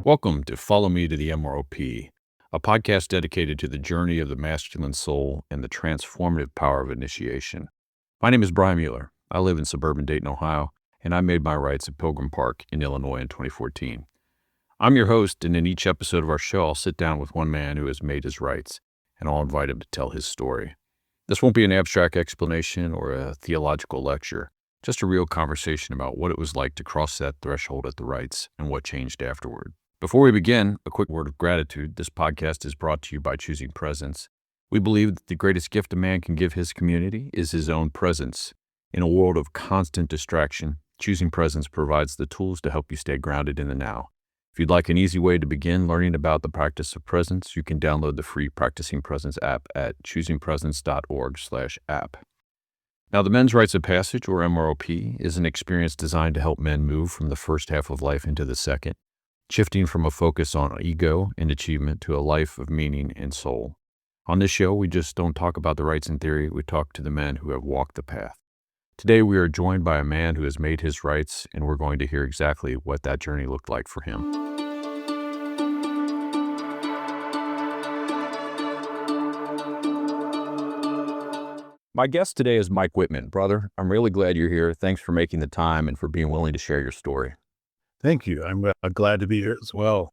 Welcome to Follow Me to the MROP, a podcast dedicated to the journey of the masculine soul and the transformative power of initiation. My name is Brian Mueller. I live in suburban Dayton, Ohio, and I made my rites at Pilgrim Park in Illinois in 2014. I'm your host, and in each episode of our show, I'll sit down with one man who has made his rites, and I'll invite him to tell his story. This won't be an abstract explanation or a theological lecture, just a real conversation about what it was like to cross that threshold at the rites and what changed afterward. Before we begin, a quick word of gratitude. This podcast is brought to you by Choosing Presence. We believe that the greatest gift a man can give his community is his own presence. In a world of constant distraction, Choosing Presence provides the tools to help you stay grounded in the now. If you'd like an easy way to begin learning about the practice of presence, you can download the free Practicing Presence app at choosingpresence.org/app. Now, the Men's Rites of Passage, or MROP, is an experience designed to help men move from the first half of life into the second, shifting from a focus on ego and achievement to a life of meaning and soul. On this show, we just don't talk about the rites in theory, we talk to the men who have walked the path. Today, we are joined by a man who has made his rites, and we're going to hear exactly what that journey looked like for him. My guest today is Mike Whitman. Brother, I'm really glad you're here. Thanks for making the time and for being willing to share your story. Thank you. I'm glad to be here as well.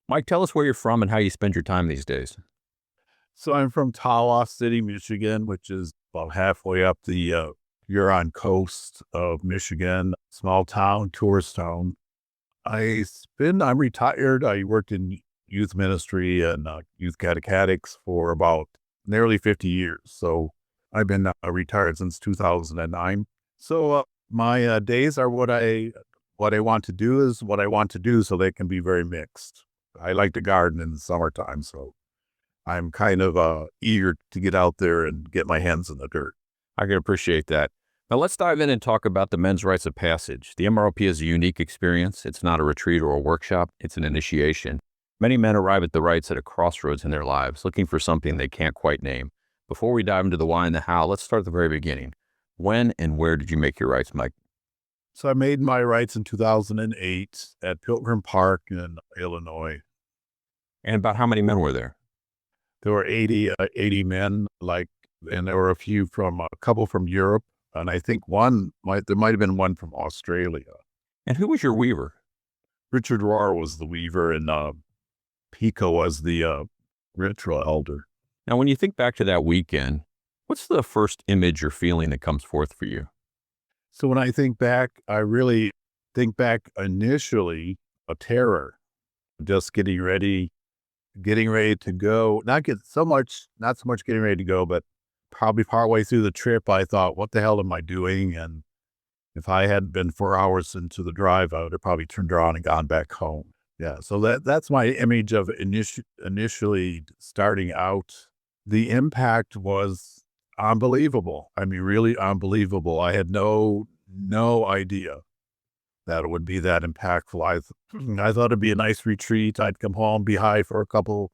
Mike, tell us where you're from and how you spend your time these days. So I'm from Tawas City, Michigan, which is about halfway up the Huron coast of Michigan, small town, tourist town. I'm retired. I worked in youth ministry and youth catechetics for about nearly 50 years. So I've been retired since 2009. So my days are what I want to do is what I want to do, so they can be very mixed. I like to garden in the summertime, so I'm kind of eager to get out there and get my hands in the dirt. I can appreciate that. Now let's dive in and talk about the Men's Rites of Passage. The MROP is a unique experience. It's not a retreat or a workshop. It's an initiation. Many men arrive at the rites at a crossroads in their lives, looking for something they can't quite name. Before we dive into the why and the how, let's start at the very beginning. When and where did you make your rites, Mike? So I made my rites in 2008 at Pilgrim Park in Illinois. And about how many men were there? There were 80 men, and there were a couple from Europe, and I think there might have been one from Australia. And who was your weaver? Richard Rohr was the weaver, and Picha was the ritual elder. Now, when you think back to that weekend, what's the first image or feeling that comes forth for you? So when I think back, I really think back initially a terror, just getting ready to go. Not so much getting ready to go, but probably partway through the trip, I thought, what the hell am I doing? And if I had been 4 hours into the drive, I would have probably turned around and gone back home. Yeah, so that's my image of initially starting out. The impact was unbelievable. I mean, really unbelievable. I had no idea that it would be that impactful. I thought it'd be a nice retreat. I'd come home, be high for a couple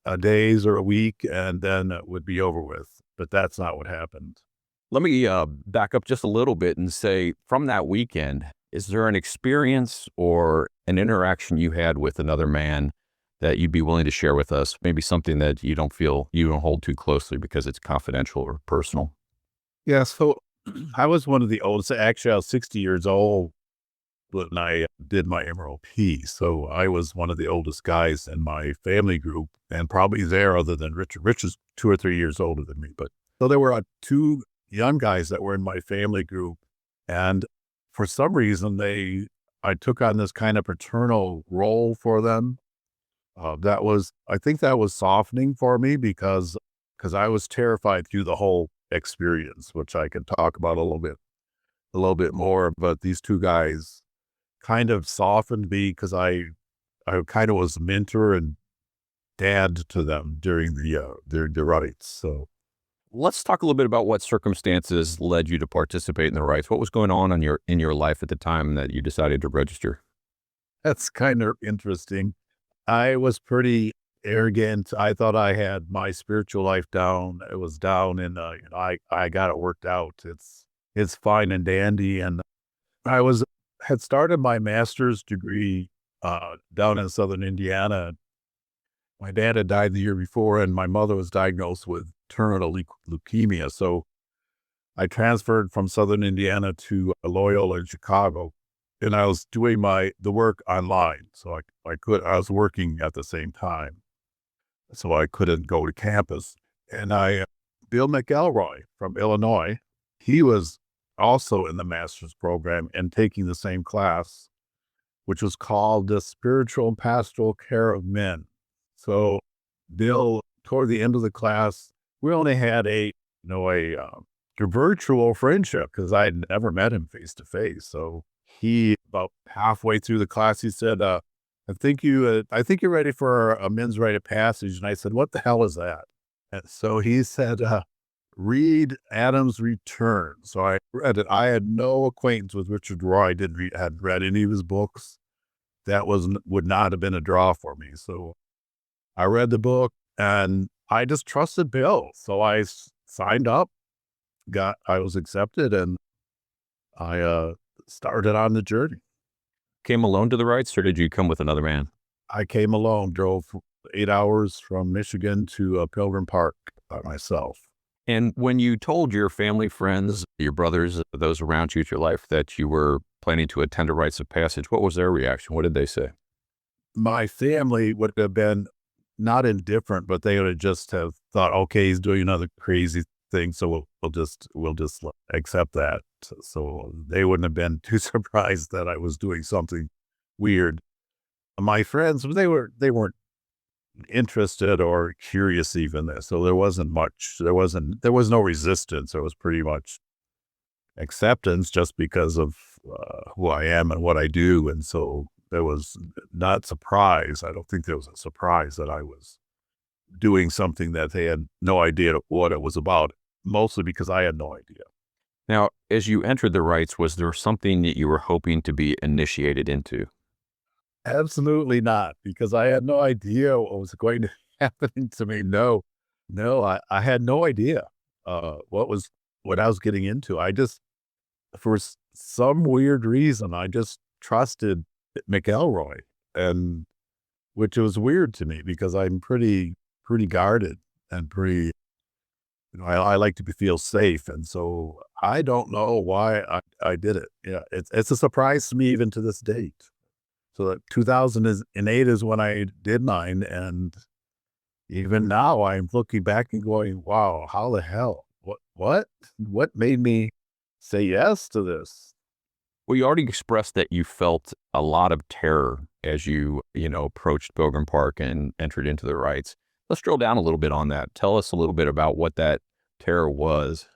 of days or a week, and then it would be over with. But that's not what happened. Let me back up just a little bit and say, from that weekend, is there an experience or an interaction you had with another man that you'd be willing to share with us? Maybe something that you don't hold too closely because it's confidential or personal. Yeah, so I was one of the oldest. Actually, I was 60 years old when I did my MROP. So I was one of the oldest guys in my family group, and probably there other than Richard. Richard's 2 or 3 years older than me. But so there were two young guys that were in my family group. And for some reason, I took on this kind of paternal role for them. I think that was softening for me because I was terrified through the whole experience, which I can talk about a little bit more. But these two guys kind of softened me because I kind of was mentor and dad to them during the rites. So let's talk a little bit about what circumstances led you to participate in the rites. What was going on in your life at the time that you decided to register? that's kind of interesting. I was pretty arrogant. I thought I had my spiritual life down. It was down, and I got it worked out. It's fine and dandy. And I had started my master's degree down in southern Indiana. My dad had died the year before, and my mother was diagnosed with terminal leukemia. So I transferred from southern Indiana to Loyola in Chicago, and I was doing the work online. So I was working at the same time, so I couldn't go to campus. And Bill McElroy from Illinois, he was also in the master's program and taking the same class, which was called the Spiritual and Pastoral Care of Men. So Bill, toward the end of the class, we only had a virtual friendship because I had never met him face to face. So he, about halfway through the class, he said, I think you're ready for a men's rite of passage. And I said, what the hell is that? And so he said, read Adam's Return. So I read it. I had no acquaintance with Richard Rohr. I hadn't read any of his books. That would not have been a draw for me. So I read the book and I just trusted Bill. So I signed up, I was accepted, and I started on the journey. Came alone to the rites, or did you come with another man? I came alone, drove 8 hours from Michigan to Pilgrim Park by myself. And when you told your family, friends, your brothers, those around you, your life, that you were planning to attend a rites of passage, what was their reaction? What did they say? My family would have been not indifferent, but they would have just have thought, okay, he's doing another crazy thing, so we'll just accept that. So they wouldn't have been too surprised that I was doing something weird. My friends, they weren't interested or curious even. So there was no resistance. There was pretty much acceptance just because of who I am and what I do. And so there was not surprise. I don't think there was a surprise that I was doing something that they had no idea what it was about, mostly because I had no idea. Now, as you entered the rites, was there something that you were hoping to be initiated into? Absolutely not, because I had no idea what was going to happen to me. No, I had no idea what I was getting into. I just, for some weird reason, I just trusted McElroy, and which was weird to me because I'm pretty guarded and pretty, I like to feel safe. And so I don't know why I did it. Yeah, it's a surprise to me even to this date. So that 2008 is when I did mine. And even now I'm looking back and going, wow, how the hell? What made me say yes to this? Well, you already expressed that you felt a lot of terror as you approached Pilgrim Park and entered into the rites. Let's drill down a little bit on that. Tell us a little bit about what that terror was.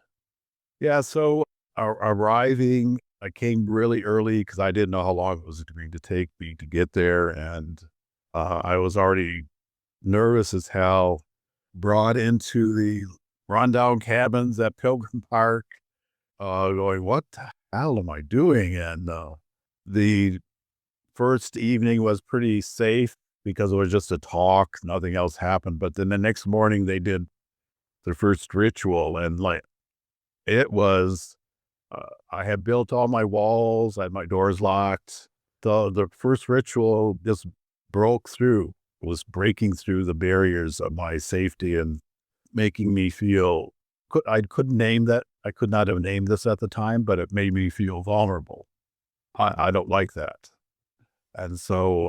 Yeah. So arriving, I came really early because I didn't know how long it was going to take me to get there. And I was already nervous as hell, brought into the rundown cabins at Pilgrim Park, going, what the hell am I doing? And the first evening was pretty safe because it was just a talk. Nothing else happened. But then the next morning they did their first ritual, and it was, I had built all my walls, I had my doors locked. The first ritual just broke through, was breaking through the barriers of my safety and making me feel, I couldn't name that. I could not have named this at the time, but it made me feel vulnerable. I don't like that. And so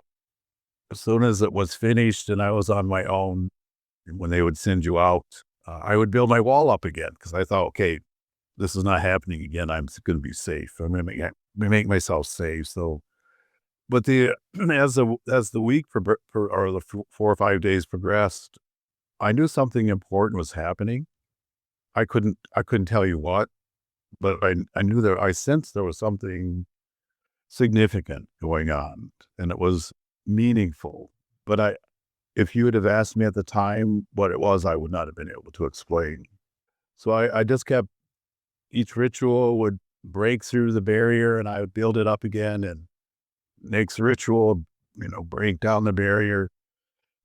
as soon as it was finished and I was on my own, when they would send you out, I would build my wall up again because I thought, okay, this is not happening again. I'm going to be safe. I'm going to make myself safe. So, but as the week or the 4 or 5 days progressed, I knew something important was happening. I couldn't tell you what, but I knew I sensed there was something significant going on, and it was meaningful. But if you would have asked me at the time what it was, I would not have been able to explain. So I just kept, each ritual would break through the barrier and I would build it up again, and next ritual, break down the barrier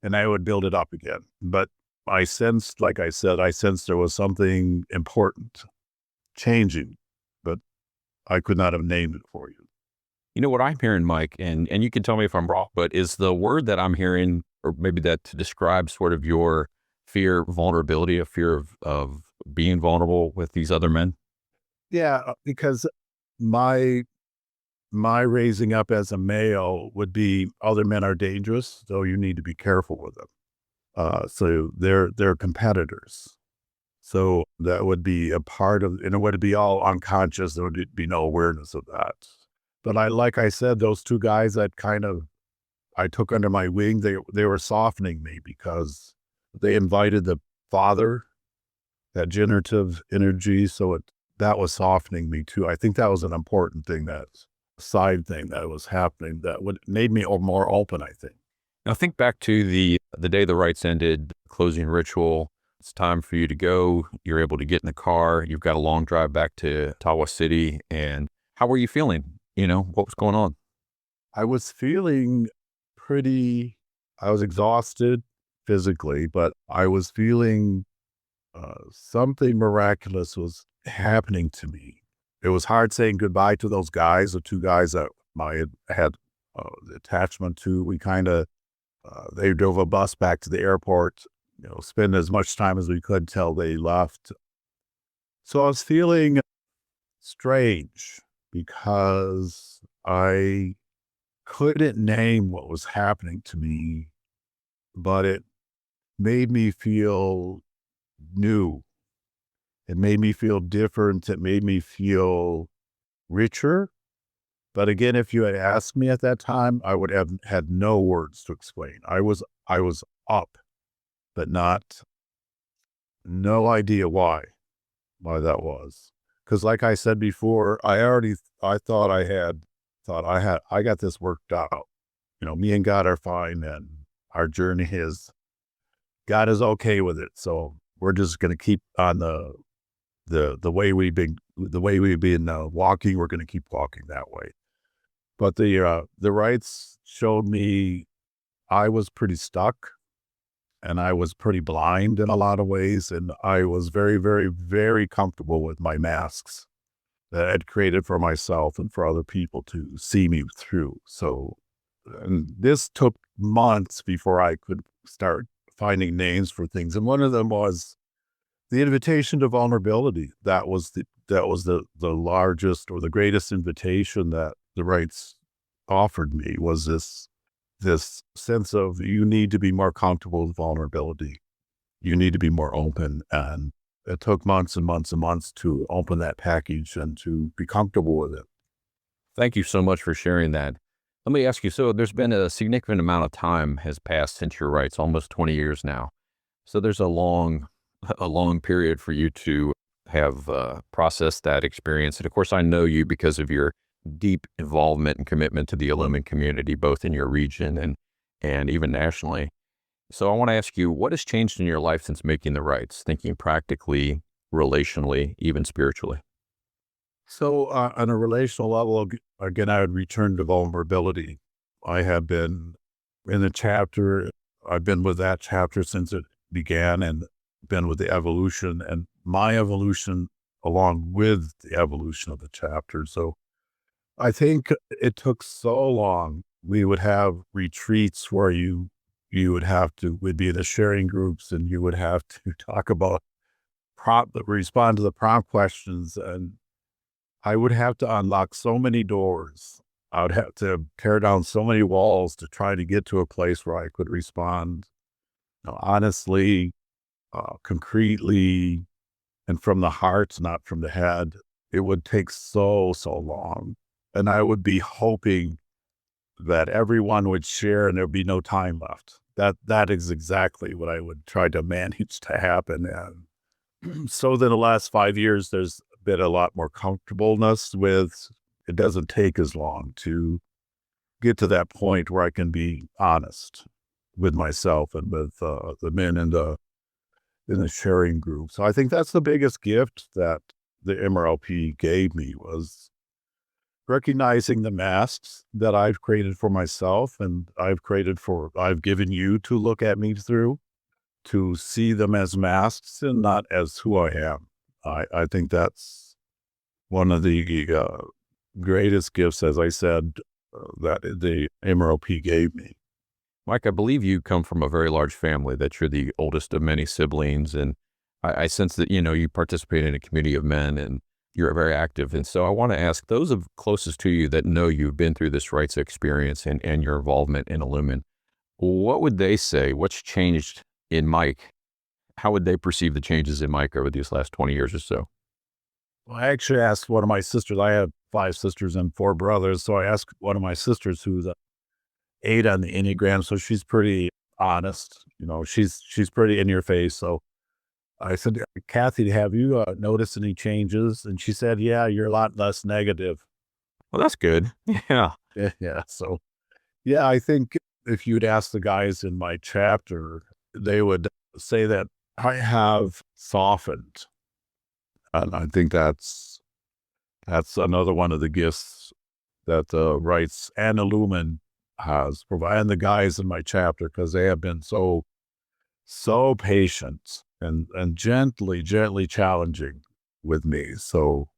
and I would build it up again. But I sensed, like I said, there was something important changing, but I could not have named it for you. You know what I'm hearing, Mike, and you can tell me if I'm wrong, but is the word that I'm hearing, or maybe that to describe sort of your fear, vulnerability, a fear of being vulnerable with these other men? Yeah, because my my raising up as a male would be other men are dangerous, so you need to be careful with them. So they're competitors. So that would be a part of, and it would be all unconscious. There would be no awareness of that. But like I said, those two guys that I took under my wing, they were softening me because they invited the father, that generative energy. So that was softening me too. I think that was an important thing, that side thing that was happening that would made me more open, I think. Now think back to the day the rites ended, closing ritual. It's time for you to go. You're able to get in the car. You've got a long drive back to Tawas City. And how were you feeling? What was going on? I was feeling pretty, I was exhausted physically, but I was feeling something miraculous was happening to me. It was hard saying goodbye to those guys, the two guys that I had the attachment to. We kind of, they drove a bus back to the airport, spend as much time as we could till they left. So I was feeling strange because I couldn't name what was happening to me, but it made me feel new. It made me feel different. It made me feel richer. But again, if you had asked me at that time, I would have had no words to explain. I was up, but no idea why that was. Because like I said before, I thought I got this worked out. Me and God are fine, and our journey is God is okay with it. So we're just going to keep on the way we've been walking. We're going to keep walking that way. But the rites showed me I was pretty stuck, and I was pretty blind in a lot of ways, and I was very, very, very comfortable with my masks that I'd created for myself and for other people to see me through. So, and this took months before I could start finding names for things. And one of them was the invitation to vulnerability. That was the largest or the greatest invitation that the rites offered me, was this sense of you need to be more comfortable with vulnerability. You need to be more open. And it took months and months and months to open that package and to be comfortable with it. Thank you so much for sharing that. Let me ask you, so there's been a significant amount of time has passed since your rights, almost 20 years now. So there's a long period for you to have processed that experience. And of course, I know you because of your deep involvement and commitment to the Illumin community, both in your region and even nationally. So I want to ask you, what has changed in your life since making the rights, thinking practically, relationally, even spiritually? So, on a relational level, again, I would return to vulnerability. I have been in the chapter, I've been with that chapter since it began, and been with the evolution and my evolution along with the evolution of the chapter. So I think it took so long. We would have retreats where you would be in the sharing groups, and you would have to talk about respond to the prompt questions, and I would have to unlock so many doors. I would have to tear down so many walls to try to get to a place where I could respond, honestly, concretely, and from the heart, not from the head. It would take so long. And I would be hoping that everyone would share and there'd be no time left. That is exactly what I would try to manage to happen. And so then the last 5 years, there's been a lot more comfortableness with it doesn't take as long to get to that point where I can be honest with myself and with the men in the sharing group. So I think that's the biggest gift that the MROP gave me, was recognizing the masks that I've created for myself, and I've given you to look at me through, to see them as masks and not as who I am. I think that's one of the greatest gifts, as I said, that the MROP gave me. Mike, I believe you come from a very large family, that you're the oldest of many siblings. And I sense that, you participate in a community of men and you're very active. And so I want to ask those of closest to you that know you've been through this rites experience and your involvement in Illumin, what would they say? What's changed in Mike? How would they perceive the changes in Mike over these last 20 years or so? Well, I actually asked one of my sisters. I have 5 sisters and 4 brothers, so I asked one of my sisters who's a 8 on the Enneagram, so she's pretty honest. She's pretty in your face. So I said, Kathy, have you noticed any changes? And she said, yeah, you're a lot less negative. Well, that's good. Yeah. Yeah. So, yeah, I think if you'd ask the guys in my chapter, they would say that I have softened. And I think that's another one of the gifts that the rites and Illumin has provided, and the guys in my chapter, because they have been so patient and gently challenging with me. So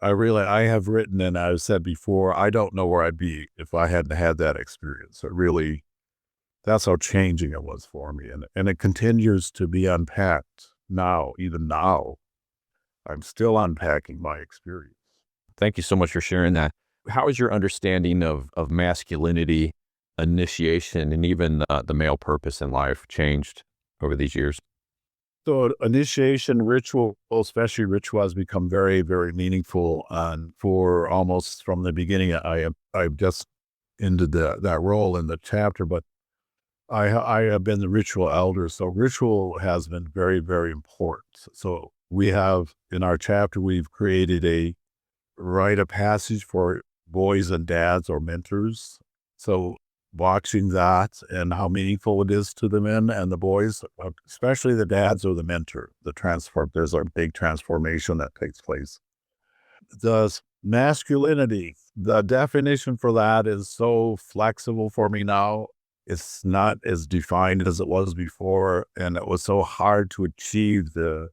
I have written, and I've said before, I don't know where I'd be if I hadn't had that experience. That's how changing it was for me. And it continues to be unpacked now. Even now, I'm still unpacking my experience. Thank you so much for sharing that. How is your understanding of masculinity, initiation, and even the male purpose in life changed over these years? So initiation ritual, especially ritual, has become very, very meaningful. And for almost from the beginning, I've just ended that role in the chapter, but I have been the ritual elder. So ritual has been very, very important. So we have in our chapter, we've created a rite of passage for boys and dads or mentors. So watching that and how meaningful it is to the men and the boys, especially the dads or the mentor, there's a big transformation that takes place. The masculinity, the definition for that is so flexible for me now. It's not as defined as it was before. And it was so hard to achieve the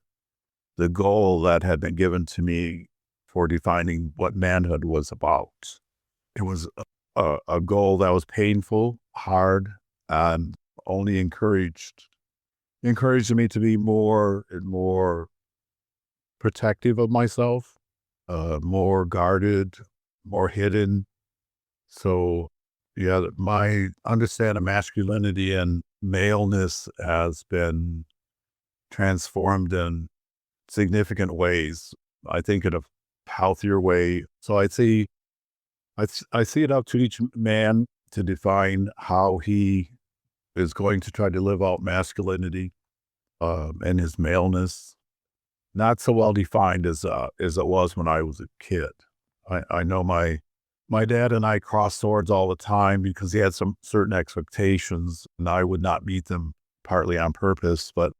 goal that had been given to me for defining what manhood was about. It was a goal that was painful, hard, and only encouraged me to be more and more protective of myself, more guarded, more hidden. So, yeah, my understanding of masculinity and maleness has been transformed in significant ways. I think in a healthier way. So I see it up to each man to define how he is going to try to live out masculinity and his maleness. Not so well defined as it was when I was a kid. I know my dad and I crossed swords all the time because he had some certain expectations, and I would not meet them partly on purpose, but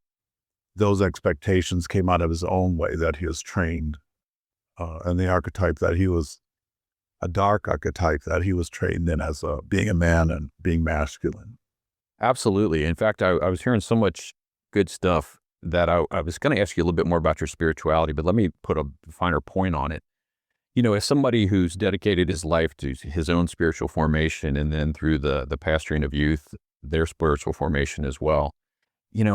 those expectations came out of his own way that he was trained, and the archetype that he was a dark archetype that he was trained in as being a man and being masculine. Absolutely. In fact, I was hearing so much good stuff that I was going to ask you a little bit more about your spirituality, but let me put a finer point on it. As somebody who's dedicated his life to his own spiritual formation and then through the pastoring of youth, their spiritual formation as well,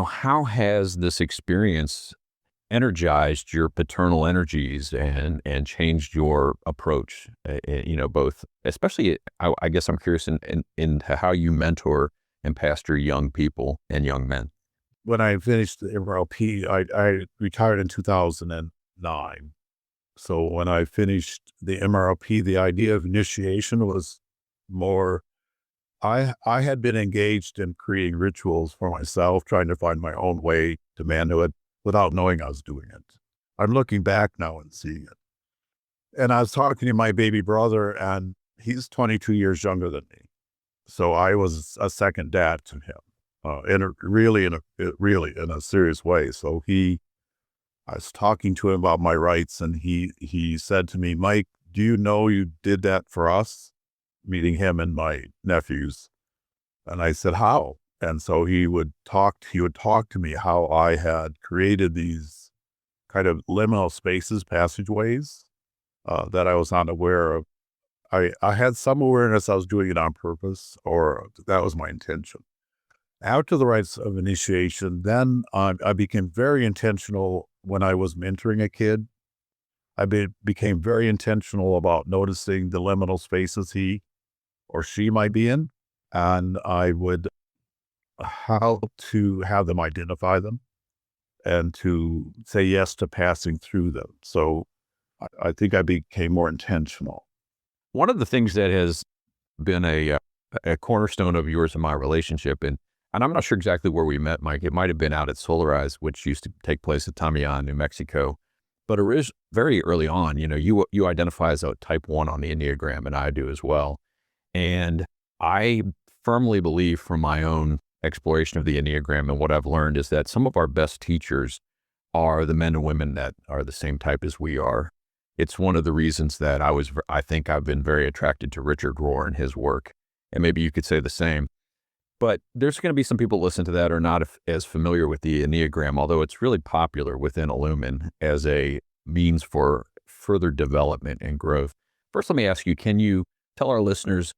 how has this experience energized your paternal energies and changed your approach, both, especially, I guess I'm curious into how you mentor and pastor young people and young men. When I finished the MROP, I retired in 2009. So when I finished the MROP, the idea of initiation was more, I had been engaged in creating rituals for myself, trying to find my own way to manhood without knowing I was doing it. I'm looking back now and seeing it. And I was talking to my baby brother, and he's 22 years younger than me. So I was a second dad to him, really in a serious way. So I was talking to him about my rights, and he said to me, Mike, do you know you did that for us? Meeting him and my nephews. And I said, how? And so he would talk to me how I had created these kind of liminal spaces, passageways, that I was not aware of. I had some awareness I was doing it on purpose, or that was my intention. After the rites of initiation, then I became very intentional when I was mentoring a kid. Became very intentional about noticing the liminal spaces he or she might be in, and I would how to have them identify them and to say yes to passing through them. So I think I became more intentional. One of the things that has been a cornerstone of yours in my relationship, and I'm not sure exactly where we met, Mike. It might have been out at Solarize, which used to take place at Tamiyan, New Mexico. But very early on, you identify as a type 1 on the Enneagram, and I do as well. And I firmly believe from my own exploration of the Enneagram and what I've learned is that some of our best teachers are the men and women that are the same type as we are. It's one of the reasons that I think I've been very attracted to Richard Rohr and his work. And maybe you could say the same. But there's going to be some people listen to that are not as familiar with the Enneagram, although it's really popular within Illumin as a means for further development and growth. First, let me ask you, can you tell our listeners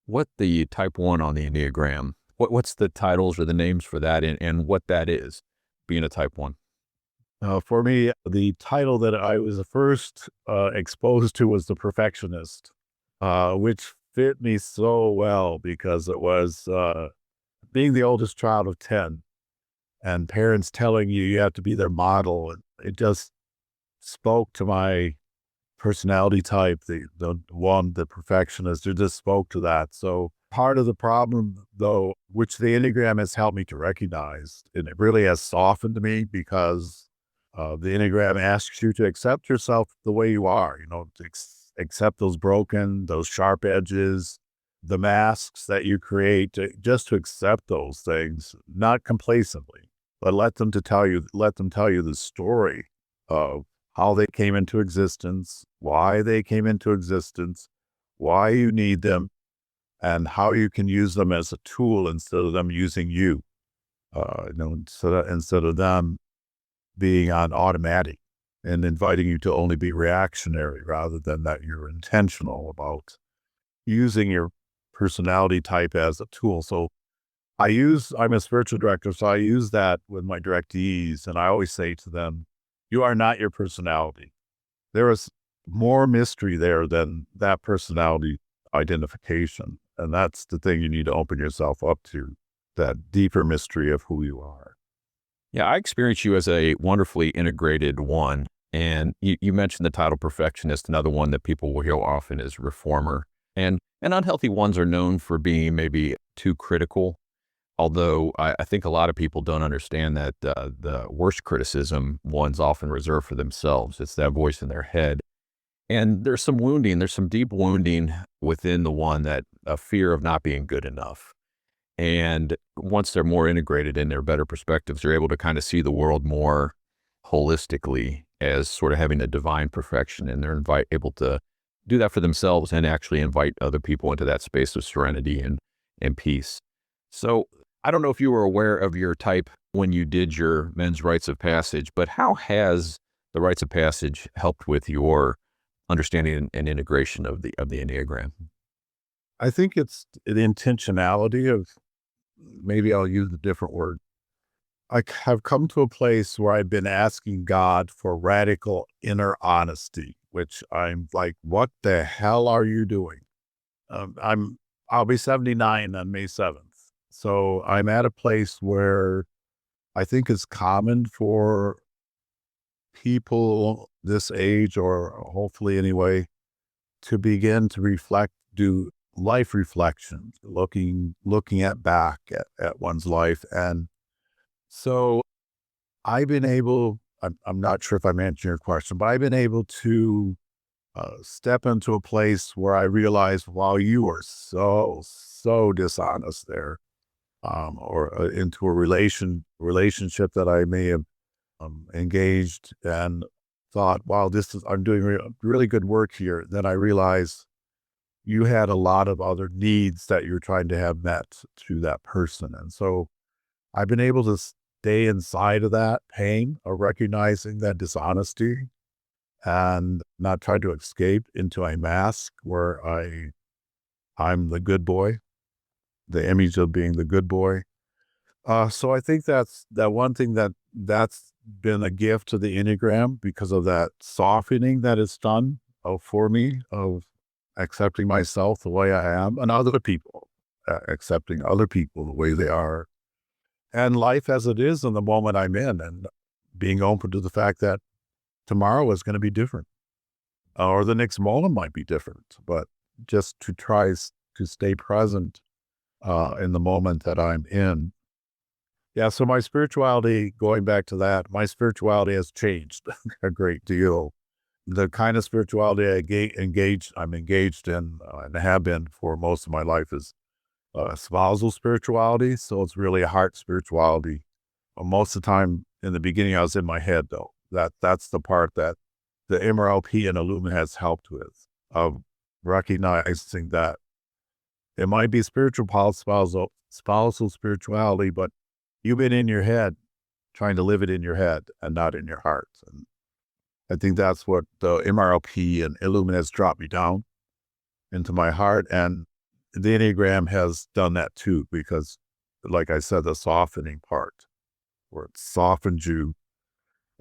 what the type 1 on the Enneagram, what's the titles or the names for that and what that is, being a type 1? For me, the title that I was first exposed to was the Perfectionist, which fit me so well because it was being the oldest child of 10 and parents telling you you have to be their model. And it just spoke to my personality type, the perfectionist. It just spoke to that. So part of the problem, though, which the Enneagram has helped me to recognize, and it really has softened me because the Enneagram asks you to accept yourself the way you are, to accept those broken, those sharp edges, the masks that you create, just to accept those things, not complacently, but let them tell you the story of how they came into existence, why they came into existence, why you need them, and how you can use them as a tool instead of them using you. Instead of them being on automatic and inviting you to only be reactionary rather than that you're intentional about using your personality type as a tool. So I'm a spiritual director, so I use that with my directees, and I always say to them, you are not your personality. There is more mystery there than that personality identification. And that's the thing you need to open yourself up to, that deeper mystery of who you are. Yeah, I experience you as a wonderfully integrated one. And you mentioned the title Perfectionist. Another one that people will hear often is Reformer. And unhealthy ones are known for being maybe too critical. Although I think a lot of people don't understand that the worst criticism one's often reserved for themselves. It's that voice in their head. And there's some deep wounding within the one, that a fear of not being good enough. And once they're more integrated in their better perspectives, they're able to kind of see the world more holistically as sort of having a divine perfection. And they're able to do that for themselves and actually invite other people into that space of serenity and peace. So I don't know if you were aware of your type when you did your men's rites of passage, but how has the rites of passage helped with your understanding and integration of the Enneagram? I think it's the intentionality of, maybe I'll use a different word. I have come to a place where I've been asking God for radical inner honesty, which I'm like, what the hell are you doing? I'll be 79 on May 7th. So I'm at a place where I think it's common for people this age, or hopefully anyway, to begin to do life reflection, looking at one's life. And so I'm not sure if I'm answering your question, but I've been able to step into a place where I realize, wow, you are so dishonest there, or into a relationship that I may have engaged and thought, wow, I'm doing really good work here. Then I realize you had a lot of other needs that you're trying to have met through that person. And so I've been able to stay inside of that pain of recognizing that dishonesty and not try to escape into a mask where I'm the good boy, the image of being the good boy. So I think that's that one thing that's been a gift to the Enneagram because of that softening that it's done for me of accepting myself the way I am and other people, accepting other people the way they are and life as it is in the moment I'm in and being open to the fact that tomorrow is going to be different or the next moment might be different, but just to to stay present in the moment that I'm in. Yeah, so my spirituality, going back to that, my spirituality has changed a great deal. The kind of spirituality I'm engaged in and have been for most of my life is spousal spirituality. So it's really a heart spirituality. Most of the time in the beginning, I was in my head though. That's the part that the MROP and Illumina has helped with, of recognizing that it might be spousal spirituality, but you've been in your head, trying to live it in your head and not in your heart. And I think that's what the MRLP and Illumina has dropped me down into my heart. And the Enneagram has done that too, because like I said, the softening part, where it softens you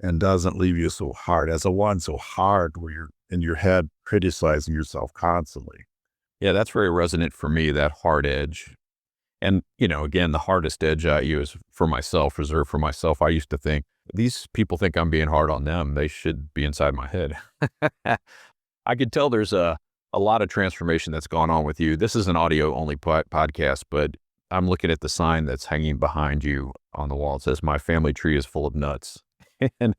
and doesn't leave you so hard as a one, so hard where you're in your head criticizing yourself constantly. Yeah, that's very resonant for me, that hard edge. And, again, the hardest edge I use for myself, reserved for myself. I used to think, these people think I'm being hard on them. They should be inside my head. I could tell there's a lot of transformation that's gone on with you. This is an audio only podcast, but I'm looking at the sign that's hanging behind you on the wall. It says, "My family tree is full of nuts." And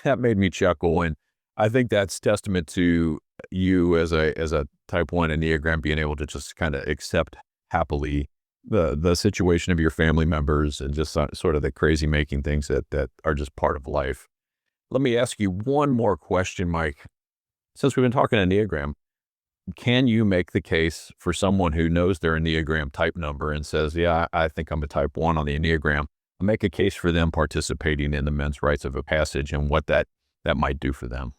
that made me chuckle. And I think that's testament to you as a type one Enneagram being able to just kind of accept happily the situation of your family members and just sort of the crazy making things that are just part of life. Let me ask you one more question, Mike. Since we've been talking Enneagram, can you make the case for someone who knows their Enneagram type number and says, yeah, I think I'm a type one on the Enneagram, make a case for them participating in the men's rites of a passage and what that might do for them?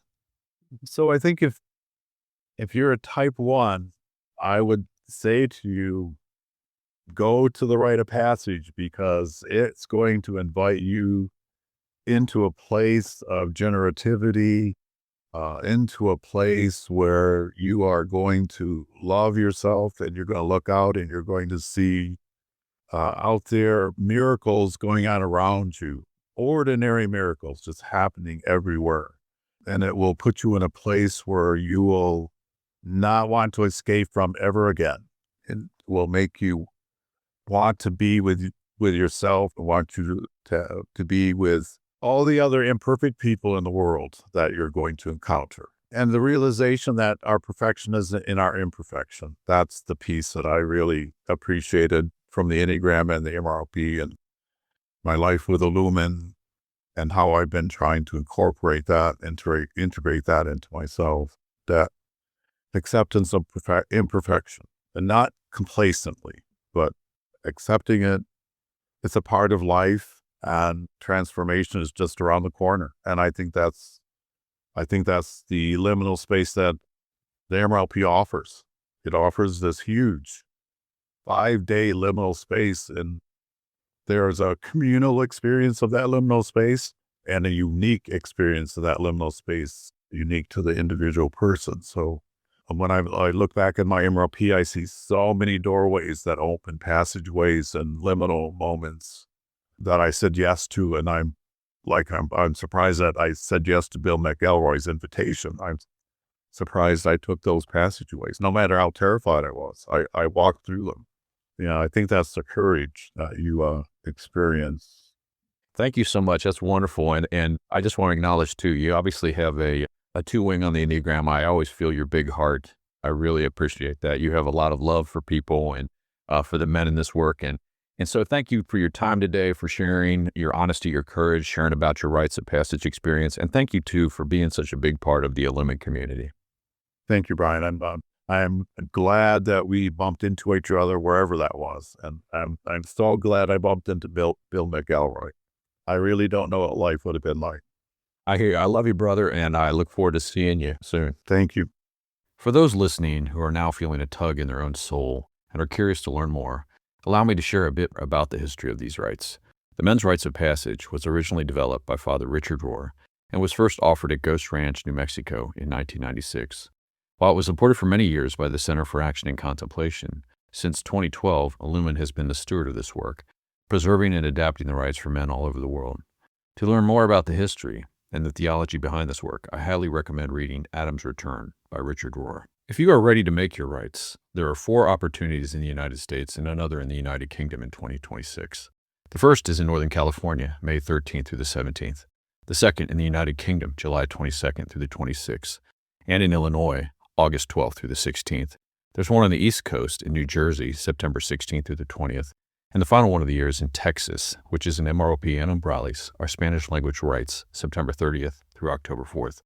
So I think if you're a type one, I would say to you, go to the rite of passage because it's going to invite you into a place of generativity, into a place where you are going to love yourself and you're going to look out and you're going to see out there miracles going on around you, ordinary miracles just happening everywhere. And it will put you in a place where you will not want to escape from ever again. It will make you want to be with yourself and want you to be with all the other imperfect people in the world that you're going to encounter. And the realization that our perfection is in our imperfection. That's the piece that I really appreciated from the Enneagram and the MROP and my life with Illumin and how I've been trying to incorporate that, integrate that into myself, that acceptance of imperfection and not complacently, but accepting it. It's a part of life and transformation is just around the corner. And I think that's the liminal space that the MRLP offers. It offers this huge 5-day liminal space, and there's a communal experience of that liminal space and a unique experience of that liminal space, unique to the individual person. So when I look back at my MRLP, I see so many doorways that open, passageways and liminal moments that I said yes to. And I'm surprised that I said yes to Bill McElroy's invitation. I'm surprised I took those passageways. No matter how terrified I was, I walked through them. Yeah, I think that's the courage that you experience. Thank you so much. That's wonderful. And I just want to acknowledge too, you obviously have a two-wing on the Enneagram. I always feel your big heart. I really appreciate that. You have a lot of love for people and for the men in this work. And so thank you for your time today, for sharing your honesty, your courage, sharing about your rites of passage experience. And thank you too for being such a big part of the Illumine community. Thank you, Brian. I'm glad that we bumped into each other wherever that was. And I'm so glad I bumped into Bill McElroy. I really don't know what life would have been like. I hear you. I love you, brother, and I look forward to seeing you soon. Thank you. For those listening who are now feeling a tug in their own soul and are curious to learn more, allow me to share a bit about the history of these rites. The men's rites of passage was originally developed by Father Richard Rohr and was first offered at Ghost Ranch, New Mexico in 1996. While it was supported for many years by the Center for Action and Contemplation, since 2012, Illumin has been the steward of this work, preserving and adapting the rites for men all over the world. To learn more about the history and the theology behind this work, I highly recommend reading Adam's Return by Richard Rohr. If you are ready to make your rites, there are 4 opportunities in the United States and another in the United Kingdom in 2026. The first is in Northern California, May 13th through the 17th. The second in the United Kingdom, July 22nd through the 26th. And in Illinois, August 12th through the 16th. There's one on the East Coast in New Jersey, September 16th through the 20th. And the final one of the year is in Texas, which is in MROP and Umbrales, our Spanish language rites, September 30th through October 4th.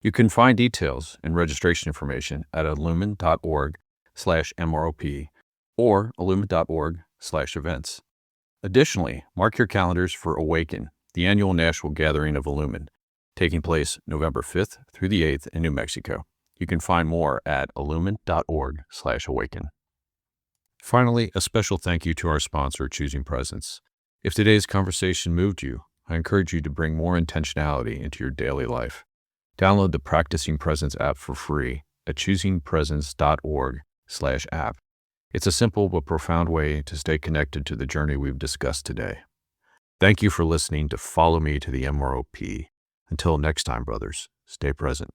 You can find details and registration information at illumin.org/MROP or illumin.org/events. Additionally, mark your calendars for Awaken, the annual national gathering of Illumin, taking place November 5th through the 8th in New Mexico. You can find more at illumin.org/awaken. Finally, a special thank you to our sponsor, Choosing Presence. If today's conversation moved you, I encourage you to bring more intentionality into your daily life. Download the Practicing Presence app for free at choosingpresence.org/app. It's a simple but profound way to stay connected to the journey we've discussed today. Thank you for listening to Follow Me to the MROP. Until next time, brothers, stay present.